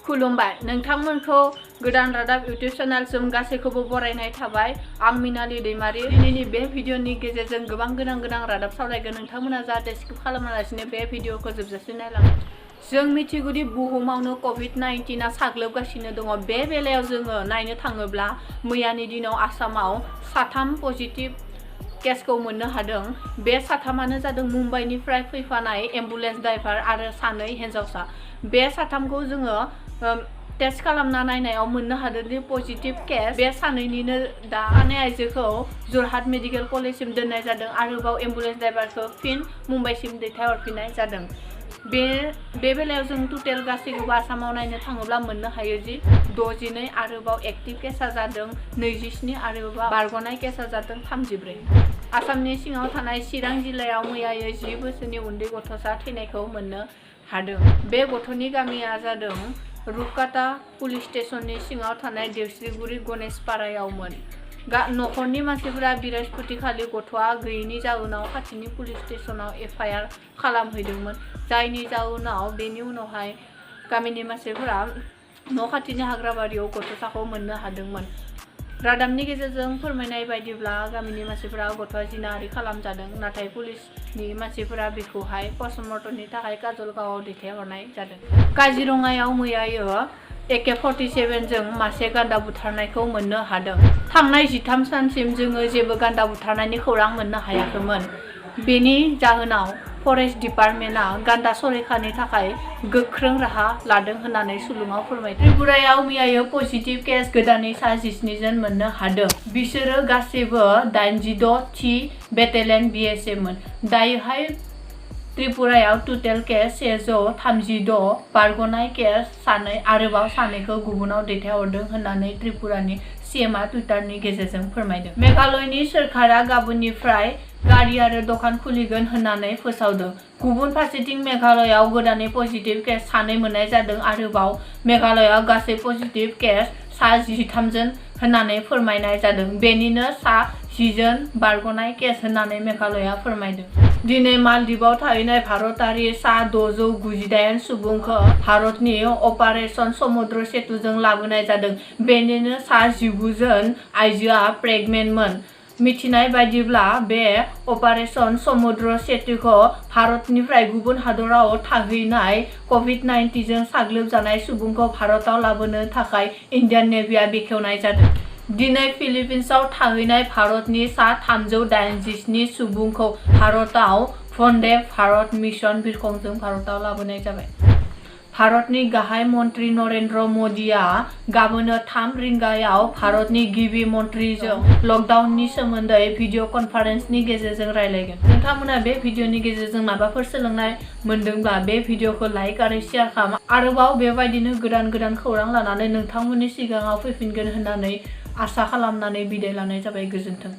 खुलुमबाय नोंथांमोनखौ गोदान रादाब इउट्यूब चेनेलसिम गासैखौबो बरायनाय थाबाय। आं मिनाली दैमारी। दिनैनि बे भिडिअनि गेजेरजों गोबां गोनां रादाब सावरायगोन। नोंथांमोना जाहाथे स्किप खालामालासिनो बे भिडिअखौ जोबजासिम नायलाङो। जों मिथिगौदि बुहुमावनो COVID-19 साग्लोबगासिनो दङ। बे बेलायाव जोङो नायनो थाङोब्ला मैयानि दिनाव आसामाव 3 पजिटिभ केसखौ मोननो हादों। बे 3आनो जादों मुम्बाइनिफ्राय फैफानाय एम्बुलेन्स ड्राइभार आरो 2 हिन्जावसा। बे 3खौ जोङो टेस्ट खालामना नायनायाव मोननो हादोंदि पजिटिभ केस। बे 2निनो दा 2 आइजोखौ जरहाट मेडिकेल कलेजसिम दोननाय जादों। आरोबाव एम्बुलेन्स ड्राइभारखौ फिन मुम्बाइसिम दैथायहरफिननाय जादों। बे बेलायाव जों टोटेल गासैखौबो आसामाव नायनो थाङोब्ला मोननो हायो जि 62 आरोबाव एक्टिभ केसा जादों 27 आरोबाव बारग'नाय केसा जादों 34। आसामनि सिङाव थानाय चिरां जिल्लायाव मैयायै 10 बोसोरनि उन्दै गथ'सा थैनायखौ मोननो हादों। बे गथ'नि गामिया जादों रुपकाटा पुलिस स्टेशननि सिङाव थानाय देवस्रिगुरि गणेशपारायावमोन। नखरनि मानसिफोरा बृहस्पतिखालि गथ'आ गैयैनि जाउनाव खाथिनि पुलिस स्टेशनाव FIR खालामहैदोंमोन। जायनि जाउनाव बेनि उनावहाय गामिनि मानसिफोरा न' खाथिनि हाग्राबारियाव गथ'साखौ मोननो हादोंमोन। रादाबनि गेजेरजों फोरमायनाय बायदिब्ला गामिनि मानसिफोरा गथ'आ जिनाहारि खालामजादों। नाथाय पुलिसनि मानसिफोरा बेखौहाय पस्टमर्टमनि थाखाय काजलगावआव दैथायहरनाय जादों। काजिरङायाव मैयायो AK-47 जों मासे गान्दा बुथारनायखौ मोननो हादों। थांनाय 13 सानसिम जोङो जेबो गान्दा बुथारनायनि खौरां मोननो हायाखैमोन। बेनि जाहोनाव फरेस्ट डिपार्टमेन्टआ गान्दा संरैखानि थाखाय गोख्रों राहा लादों होननानै सुलुङाव फोरमायदों। त्रिपुरायाव मैयायो पजिटिभ केस गोदानै 27 जन मोननो हादों। बिसोरो गासैबो 86 थि बेटेलियन BSF मोन। दायोहाय त्रिपुरायाव टोटेल केस 136, बारग'नाय केस 2 आरोबाव 2खौ गुबुनाव दैथायहरदों होननानै त्रिपुरानि CMआ टुइटारनि गेजेरजों फोरमायदों। मेघालयनि सोरखारा गाबोननिफ्राय गारि आरो दखान खुलिगोन होननानै फोसावदों। गुबुन फारसेथिं मेघालयआव गोदानै पजिटिभ केस 2 मोननाय जादों। आरोबाव मेघालयआव गासै पजिटिभ केस 13 जन होननानै फोरमायनाय जादों। बेनिनो 10 जन बारग'नाय केस होननानै मेघालयआ फोरमायदों। दिनै मालदीवआव थाहैनाय भारतारि 698 सुबुंखौ भारतनि अपारेशन समुद्र सेतुजों लाबोनाय जादों। बेनिनो 19 जन आइजोआ प्रेगनेन्टमोन। मिथिनाय बायदिब्ला बे अपारेशन समुद्र सेतुखौ भारतनिफ्राय गुबुन हादराव थाहैनाय COVID-19 जों साग्लोबजानाय सुबुंखौ भारताव लाबोनो थाखाय इन्डियान नेभिआ बेखेवनाय जादों। दिनै फिलिपिन्सआव थाहैनाय भारतनि 387 सुबुंखौ भारताव वन्दे भारत मिशन बिरखंजों भारताव लाबोनाय जाबाय। भारतनि गाहाय मन्त्रि नरेन्द्र मदिआ गाबोन 3 रिंगायाव भारतनि गिबि मन्त्रिजों लकडाउननि सोमोन्दै भिडिअ कनफारेन्सनि गेजेरजों रायलायगोन। नोंथांमोना बे भिडिअनि गेजेरजों माबाफोर सोलोंनाय मोनदोंब्ला बे भिडिअखौ लाइक आरो शेयार खालाम। आरोबाव बेबायदिनो गोदान खौरां लानानै नोंथांमोननि सिगाङाव फैफिनगोन होननानै आसा खालामनानै बिदाय लानाय जाबाय। गोजोन्थों।